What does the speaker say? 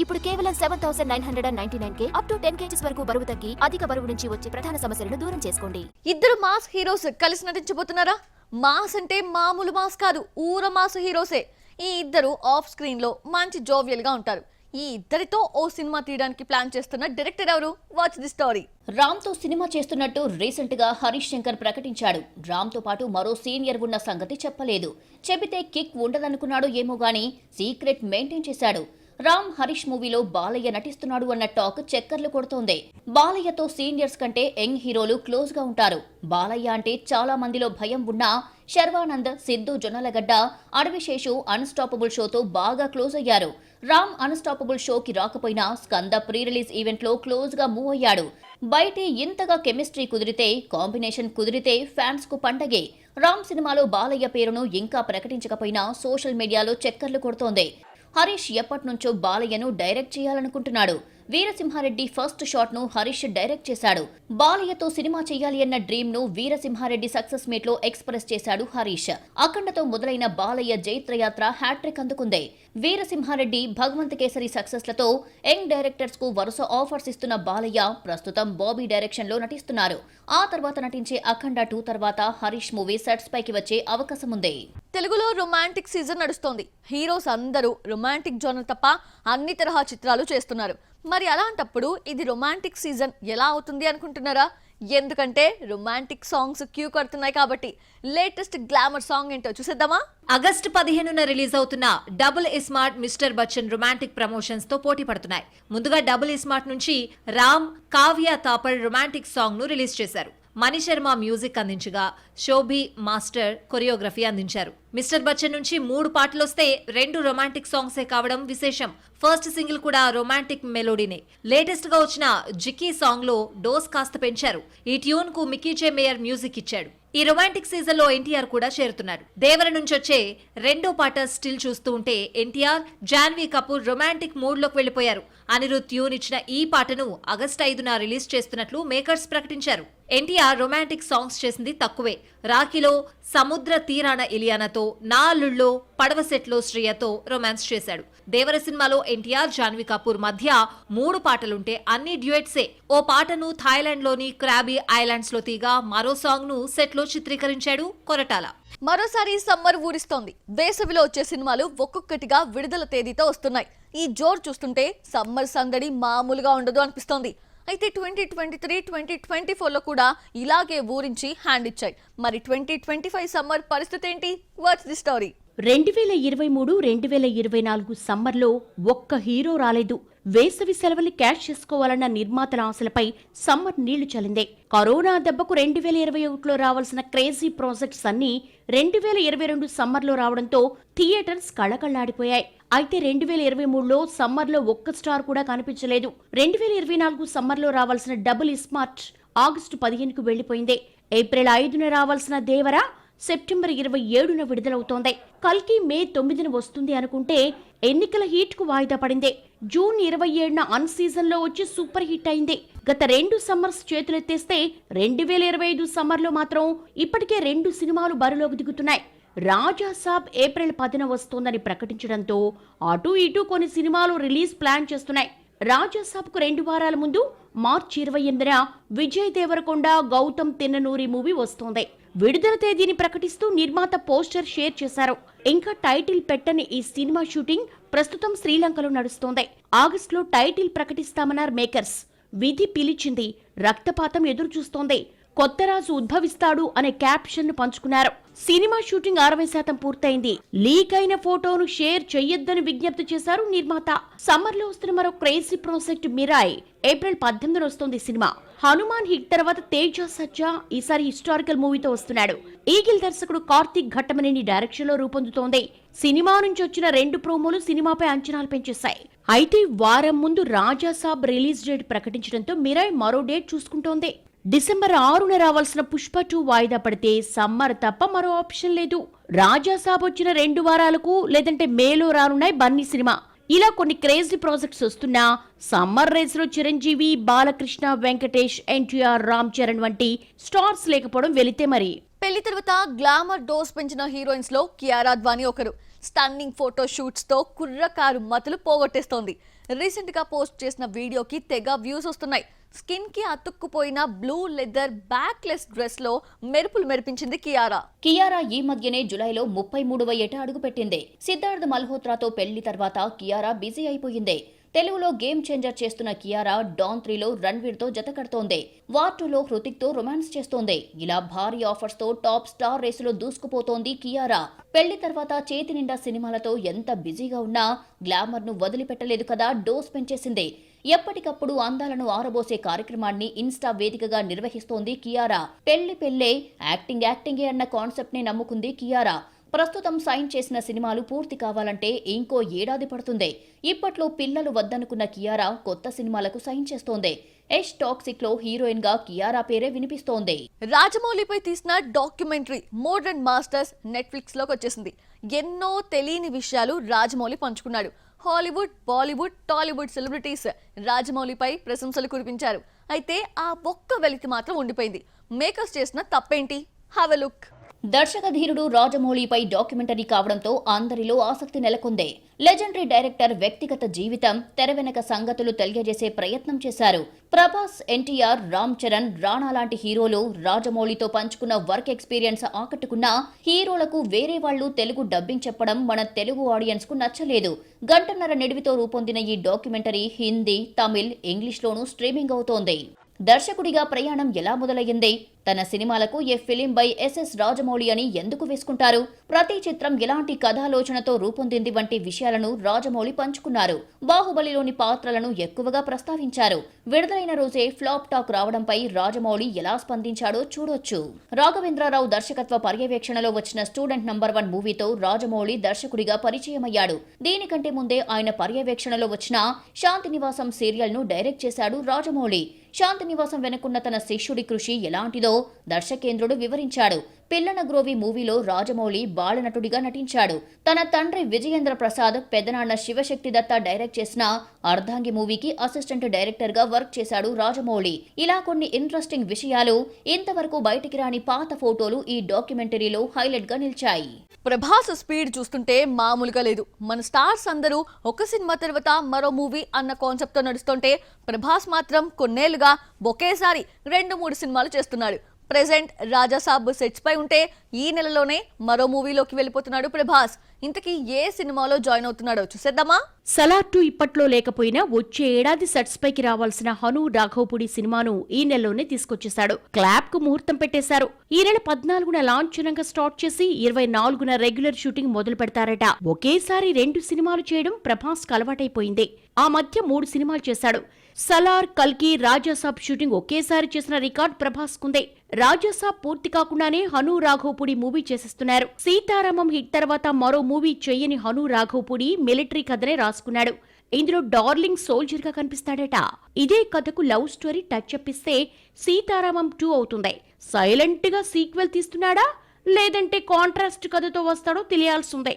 ఇప్పుడు కేవలం 7999K up to 10 kgs వరకు బరువు తగ్గి అధిక బరువు నుంచి వచ్చే ప్రధాన సమస్యలను దూరం చేసుకోండి. ఇద్దరు మాస్ హీరోస్ కలిసి నటించబోతున్నారా? మాస్ అంటే మామూలు మాస్ కాదు, ఊర మాస్ హీరోసే. ఈ ఇద్దరు ఆఫ్ స్క్రీన్ లో మంచి జోవియల్ గా ఉంటారు. ఈ ఇద్దరితో ఓ సినిమా తీయడానికి ప్లాన్ చేస్తున్న డైరెక్టర్ ఎవరు? Watch the story. రామ్ తో సినిమా చేస్తున్నట్టు రీసెంట్ గా హరీష్ శంకర్ ప్రకటించాడు. రామ్ తో పాటు మరో సీనియర్ ఉన్న సంగతి చెప్పలేదు. చెబితే కిక్ ఉండదనుకున్నాడు ఏమో గానీ సీక్రెట్ మెయింటైన్ చేశాడు. రామ్ హరీష్ మూవీలో బాలయ్య నటిస్తున్నాడు అన్న టాక్ చక్కర్లు కొడుతోంది. బాలయ్యతో సీనియర్స్ కంటే యంగ్ హీరోలు క్లోజ్ గా ఉంటారు. బాలయ్య అంటే చాలా మందిలో భయం ఉన్నా శర్వానంద్, సిద్ధు జొన్నలగడ్డ, అడవిశేషు అన్స్టాపబుల్ షోతో బాగా క్లోజ్ అయ్యారు. రామ్ అన్స్టాపబుల్ షోకి రాకపోయినా స్కంద ప్రీ రిలీజ్ ఈవెంట్ లో క్లోజ్ గా మూవ్ అయ్యాడు. బయటే ఇంతగా కెమిస్ట్రీ కుదిరితే, కాంబినేషన్ కుదిరితే ఫ్యాన్స్ కు పండగే. రామ్ సినిమాలో బాలయ్య పేరును ఇంకా ప్రకటించకపోయినా సోషల్ మీడియాలో చక్కర్లు కొడుతోంది. హరీష్ ఎప్పటినుంచో బాలయ్యను డైరెక్ట్ చేయాలనుకుంటున్నాడు. వీరసింహారెడ్డి ఫస్ట్ షాట్ ను హరీష్ డైరెక్ట్ చేశాడు. బాలయ్యతో సినిమా చేయాలి అన్న డ్రీమ్ ను వీరసింహారెడ్డి సక్సెస్ మీట్ లో ఎక్స్ప్రెస్ చేశాడు హరీష్. అఖండతో మొదలైన బాలయ్య జైత్రయాత్ర హ్యాట్రిక్ అందుకుంది. వీరసింహారెడ్డి, భగవంత్ కేసరి సక్సెస్ లతో యంగ్ డైరెక్టర్స్ కు వరుస ఆఫర్స్ ఇస్తున్న బాలయ్య ప్రస్తుతం బాబీ డైరెక్షన్ లో నటిస్తున్నారు. ఆ తర్వాత నటించే అఖండ 2 తర్వాత హరీష్ మూవీ సెట్స్ పైకి వచ్చే అవకాశం ఉంది. తెలుగులో రొమాంటిక్ సీజన్ నడుస్తోంది. హీరోస్ అందరూ రొమాంటిక్ జోనర్ తప్ప అన్ని తరహా చిత్రాలు చేస్తున్నారు. మరి అలాంటప్పుడు ఇది రొమాంటిక్ సీజన్ ఎలా అవుతుంది అనుకుంటున్నారా? ఎందుకంటే రొమాంటిక్ సాంగ్స్ క్యూ కడుతున్నాయి కాబట్టి. లేటెస్ట్ గ్లామర్ సాంగ్ ఏంటో చూసేద్దామా? ఆగస్టు 15న రిలీజ్ అవుతున్న double ismart Mr Bachchan romantic promotions తో పోటీ పడుతున్నాయి. ముందుగా డబుల్ ఇస్మార్ట్ నుంచి రామ్, కావ్య తాపర్ రొమాంటిక్ సాంగ్ ను రిలీజ్ చేశారు. మణిశర్మ మ్యూజిక్ అందించగా శోభి మాస్టర్ కొరియోగ్రఫీ అందించారు. మిస్టర్ బచ్చన్ నుంచి 3 పాటలొస్తే 2 రొమాంటిక్ సాంగ్సే కావడం విశేషం. ఫస్ట్ సింగిల్ కూడా రొమాంటిక్ మెలోడీనే. లేటెస్ట్ గా వచ్చిన జిక్కీ సాంగ్ లో డోస్ కాస్త పెంచారు. ఈ ట్యూన్ కు మిక్కీ జే మేయర్ మ్యూజిక్ ఇచ్చాడు. ఈ రొమాంటిక్ సీజన్ లో ఎన్టీఆర్ కూడా చేరుతున్నాడు. దేవర నుంచి వచ్చే 2వ పాట స్టిల్ చూస్తూ ఉంటే ఎన్టీఆర్, జాన్వీ కపూర్ రొమాంటిక్ మూడ్ లోకి వెళ్లిపోయారు. అనిరుద్ ట్యూన్ ఇచ్చిన ఈ పాటను ఆగస్టు 5న రిలీజ్ చేస్తున్నట్లు మేకర్స్ ప్రకటించారు. ఎన్టీఆర్ రొమాంటిక్ సాంగ్స్ చేసింది తక్కువే. రాఖీలో సముద్ర తీరాన ఇలియానాతో, నా అల్లుళ్ళలో పడవ సెట్లో శ్రియతో రొమాన్స్ చేశాడు. దేవర సినిమాలో ఎన్టీఆర్, జాన్వీ కపూర్ మధ్య 3 పాటలుంటే అన్ని డ్యూయెట్సే. ఓ పాటను థాయిలాండ్ లోని క్రాబీ ఐలాండ్స్ లో తీగా మరో సాంగ్ ను సెట్ లో చిత్రీకరించాడు కొరటాల. మరోసారి సమ్మర్ ఊరిస్తోంది. వేసవిలో వచ్చే సినిమాలు ఒక్కొక్కటిగా విడుదల తేదీతో వస్తున్నాయి. ఈ జోరు చూస్తుంటే సమ్మర్ సందడి మామూలుగా ఉండదు అనిపిస్తోంది. అయితే 2023, 2024లో కూడా ఇలాగే ఊరించి హ్యాండ్ ఇచ్చాయి. మరి 2025 సమ్మర్ పరిస్థితి ఏంటి? Watch the story. 2023, 2024 సమ్మర్లో ఒక్క హీరో రాలేదు. వేసవి సెలవుల్ని క్యాష్ చేసుకోవాలన్న నిర్మాతల ఆశలపై సమ్మర్ నీళ్లు చల్లిందే. కరోనా దెబ్బకు 2021లో రావాల్సిన క్రేజీ ప్రాజెక్ట్స్ అన్నీ 2022 సమ్మర్లో రావడంతో థియేటర్స్ కళకళ్లాడిపోయాయి. అయితే 2023లో సమ్మర్లో ఒక్క స్టార్ కూడా కనిపించలేదు. 2024 సమ్మర్లో రావాల్సిన డబుల్ ఇస్మార్ట్ ఆగస్టు 15కు వెళ్లిపోయింది. ఏప్రిల్ 5న రావాల్సిన దేవర సెప్టెంబర్ 27న విడుదలవుతోంది. కల్కి మే 9న వస్తుంది అనుకుంటే ఎన్నికల హీట్ కు వాయిదా పడింది. జూన్ 27న అన్ సీజన్ లో వచ్చి సూపర్ హిట్ అయింది. గత 2 సమ్మర్స్ చేతులెత్తేస్తే 2025 సమ్మర్ లో మాత్రం ఇప్పటికే 2 సినిమాలు బరిలోకి దిగుతున్నాయి. రాజా సాబ్ ఏప్రిల్ 10న వస్తోందని ప్రకటించడంతో అటు ఇటు కొన్ని సినిమాలు రిలీజ్ ప్లాన్ చేస్తున్నాయి. రాజా సాబ్కు 2 వారాల ముందు మార్చి 28న విజయ్ దేవరకొండ, గౌతమ్ తిన్ననూరి మూవీ వస్తోంది. విడుదల తేదీని ప్రకటిస్తూ నిర్మాత పోస్టర్ షేర్ చేశారు. ఇంకా టైటిల్ పెట్టని ఈ సినిమా షూటింగ్ ప్రస్తుతం శ్రీలంకలో నడుస్తోంది. ఆగస్టులో టైటిల్ ప్రకటిస్తామన్నారు మేకర్స్. విధి పిలిచింది, రక్తపాతం ఎదురు చూస్తోంది, కొత్త రాజు ఉద్భవిస్తాడు అనే క్యాప్షన్ ను పంచుకున్నారు. సినిమా షూటింగ్ 60% పూర్తయింది. లీక్ అయిన ఫోటోను షేర్ చెయ్యొద్దని విజ్ఞప్తి చేశారు నిర్మాత. సమ్మర్ లో వస్తున్న మరో క్రేజీ ప్రాజెక్ట్ మిరాయ్ ఏప్రిల్ 18న వస్తోంది సినిమా. హనుమాన్ హిట్ తర్వాత తేజ సజ్జా ఈసారి హిస్టారికల్ మూవీతో వస్తున్నాడు. ఈగిల్ దర్శకుడు కార్తీక్ ఘట్టమనేని డైరెక్షన్ లో రూపొందుతోంది. సినిమా నుంచి వచ్చిన 2 ప్రోమోలు సినిమాపై అంచనాలు పెంచేశాయి. అయితే వారం ముందు రాజా సాబ్ రిలీజ్ డేట్ ప్రకటించడంతో మిరాయ్ మరో డేట్ చూసుకుంటోంది. డిసెంబర్ 6న రావాల్సిన పుష్ప 2 వాయిదా పడితే సమ్మర్ తప్ప మరో ఆప్షన్ లేదు. రాజా సాబ్ వచ్చిన 2 వారాలకు లేదంటే మేలో రానున్నాయి బన్నీ సినిమా. ఇలా కొన్ని క్రేజీ ప్రాజెక్ట్స్ వస్తున్నా సమ్మర్ రేస్ లో చిరంజీవి, బాలకృష్ణ, వెంకటేష్, ఎన్టీఆర్, రామ్ చరణ్ వంటి స్టార్స్ లేకపోవడం వెళితే మరి. పెళ్లి తర్వాత గ్లామర్ డోస్ పెంచిన హీరోయిన్స్ లో కియారా అద్వానీ ఒకరు. స్టన్నింగ్ ఫోటో షూట్స్ తో కుర్రకారు మతులు పోగొట్టేస్తోంది. రీసెంట్ గా పోస్ట్ చేసిన వీడియోకి తెగ వ్యూస్ వస్తున్నాయి. స్కిన్ కి అతుక్కుపోయిన blue leather backless dress లో మెరుపులు మెరిపించింది కియారా. కియారా ఈ మధ్యనే జులైలో 33వ ఏట అడుగుపెట్టింది. సిద్ధార్థ్ మల్హోత్రాతో పెళ్లి తర్వాత కియారా బిజీ అయిపోయింది. తెలుగులో గేమ్ చేంజర్ చేస్తున్న కియారా డాన్ 3లో రణ్వీర్ తో జత కడుతోంది. వార్ 2లో హృతిక్ తో రొమాన్స్ చేస్తోంది. ఇలా భారీ ఆఫర్స్ తో టాప్ స్టార్ రేసులో దూసుకుపోతోంది కియారా. పెళ్లి తర్వాత చేతి నిండా సినిమాలతో ఎంత బిజీగా ఉన్నా గ్లామర్ ను వదిలిపెట్టలేదు కదా, డోస్ పెంచేసింది. ఎప్పటికప్పుడు అందాలను ఆరబోసే కార్యక్రమాన్ని ఇన్స్టా వేదికగా నిర్వహిస్తోంది కియారా. పెళ్లే యాక్టింగే అన్న కాన్సెప్ట్ ని నమ్ముకుంది కియారా. ప్రస్తుతం సైన్ చేసిన సినిమాలు పూర్తి కావాలంటే ఇంకో ఏడాది పడుతుంది. ఇప్పట్లో పిల్లలు వద్దనుకున్న కియారా కొత్త సినిమాలకు సైన్ చేస్తోంది. యష్ టాక్సిక్ లో హీరోయిన్ గా కియారా పేరే వినిపిస్తోంది. రాజమౌళిపై తీసిన డాక్యుమెంటరీ మోడర్న్ మాస్టర్స్ నెట్ఫ్లిక్స్ లోకి వచ్చేసింది. ఎన్నో తెలియని విషయాలు రాజమౌళి పంచుకున్నాడు. హాలీవుడ్, బాలీవుడ్, టాలీవుడ్ సెలబ్రిటీస్ రాజమౌళిపై ప్రశంసలు కురిపించారు. అయితే ఆ ఒక్క వెలికి మాత్రం ఉండిపోయింది. మేకర్స్ చేసిన తప్పేంటి? Have a look. దర్శక ధీరుడు రాజమౌళిపై డాక్యుమెంటరీ కావడంతో అందరిలో ఆసక్తి నెలకొంది. లెజెండరీ డైరెక్టర్ వ్యక్తిగత జీవితం, తెర వెనక సంగతులు తెలియజేసే ప్రయత్నం చేశారు. ప్రభాస్, ఎన్టీఆర్, రామ్ చరణ్, రాణా లాంటి హీరోలు రాజమౌళితో పంచుకున్న వర్క్ ఎక్స్పీరియన్స్ ఆకట్టుకున్న హీరోలకు వేరే వాళ్లు తెలుగు డబ్బింగ్ చెప్పడం మన తెలుగు ఆడియన్స్ కు నచ్చలేదు. గంటన్నర నిడివితో రూపొందిన ఈ డాక్యుమెంటరీ హిందీ, తమిళ్, ఇంగ్లీష్లోనూ స్ట్రీమింగ్ అవుతోంది. దర్శకుడిగా ప్రయాణం ఎలా మొదలయ్యింది? తన సినిమాలకు ఏ ఫిలిం బై ఎస్ఎస్ రాజమౌళి అని ఎందుకు వేసుకుంటారు? ప్రతి చిత్రం ఎలాంటి కథాలోచనతో రూపొందింది వంటి విషయాలను రాజమౌళి పంచుకున్నారు. బాహుబలిలోని పాత్రలను ఎక్కువగా ప్రస్తావించారు. విడుదలైన రోజే ఫ్లాప్ టాక్ రావడంపై రాజమౌళి ఎలా స్పందించాడో చూడొచ్చు. రాఘవేంద్రరావు దర్శకత్వ పర్యవేక్షణలో వచ్చిన స్టూడెంట్ నంబర్ 1 మూవీతో రాజమౌళి దర్శకుడిగా పరిచయమయ్యాడు. దీనికంటే ముందే ఆయన పర్యవేక్షణలో వచ్చిన శాంతినివాసం సీరియల్ ను డైరెక్ట్ చేశాడు రాజమౌళి. శాంతినివాసం వెనుకున్న తన శిష్యుడి కృషి ఎలాంటిదో దర్శకేంద్రుడు వివరించాడు. పిల్లన గ్రోవి మూవీలో రాజమౌళి బాలనటుడిగా నటించాడు. తన తండ్రి విజయేంద్ర ప్రసాద్, పెద్దనాన్న శివశక్తి దత్త డైరెక్ట్ చేసిన అర్ధాంగి మూవీకి అసిస్టెంట్ డైరెక్టర్ గా వర్క్ చేశాడు రాజమౌళి. ఇలా కొన్ని ఇంట్రెస్టింగ్ విషయాలు, ఇంతవరకు బయటికి రాని పాత ఫోటోలు ఈ డాక్యుమెంటరీలో హైలైట్ గా నిలిచాయి. ప్రభాస్ స్పీడ్ చూస్తుంటే మామూలుగా లేదు. మన స్టార్స్ అందరూ ఒక సినిమా తర్వాత మరో మూవీ అన్న కాన్సెప్ట్ తో నడుస్తుంటే ప్రభాస్ మాత్రం కొన్నేళ్లుగా ఒకేసారి 2-3 సినిమాలు చేస్తున్నాడు. ప్రెజెంట్ రాజాసాబ్ సెట్స్ పై ఉంటే ఈ నెలలోనే మరో మూవీలోకి వెళ్ళిపోతున్నాడు ప్రభాస్. ఇంతకీ ఏ సినిమాలో జాయిన్ అవుతున్నాడో చూసేద్దామా? సలార్ 2 ఇప్పట్లో లేకపోయినా వచ్చే ఏడాది సెట్స్ పైకి రావాల్సిన హను రాఘవపూడి సినిమాను ఈ నెలలోనే తీసుకొచ్చేశాడు. క్లాప్ కు ముహూర్తం పెట్టేశారు. ఈ నెల 14న లాంఛనంగా స్టార్ట్ చేసి 24న రెగ్యులర్ షూటింగ్ మొదలు పెడతారట. ఒకేసారి 2 సినిమాలు చేయడం ప్రభాస్ కు అలవాటైపోయింది. ఆ మధ్య 3 సినిమాలు చేశాడు. సలార్, కల్కి, రాజాసాబ్ షూటింగ్ ఒకేసారి చేసిన రికార్డ్ ప్రభాస్ కుందే. రాజాసాబ్ పూర్తి కాకుండానే హను రాఘవపూడి మూవీ చేసేస్తున్నారు. సీతారామం హిట్ తర్వాత మరో మూవీ చెయ్యని హను రాఘవపూడి మిలిటరీ కథనే రాసుకున్నాడు. ఇందులో డార్లింగ్ సోల్జర్ గా కనిపిస్తాడట. ఇదే కథకు లవ్ స్టోరీ టచ్ చెప్పిస్తే సీతారామం 2 అవుతుంది. సైలెంట్ గా సీక్వెల్ తీస్తున్నాడా లేదంటే కాంట్రాస్ట్ కథతో వస్తాడో తెలియాల్సిందే.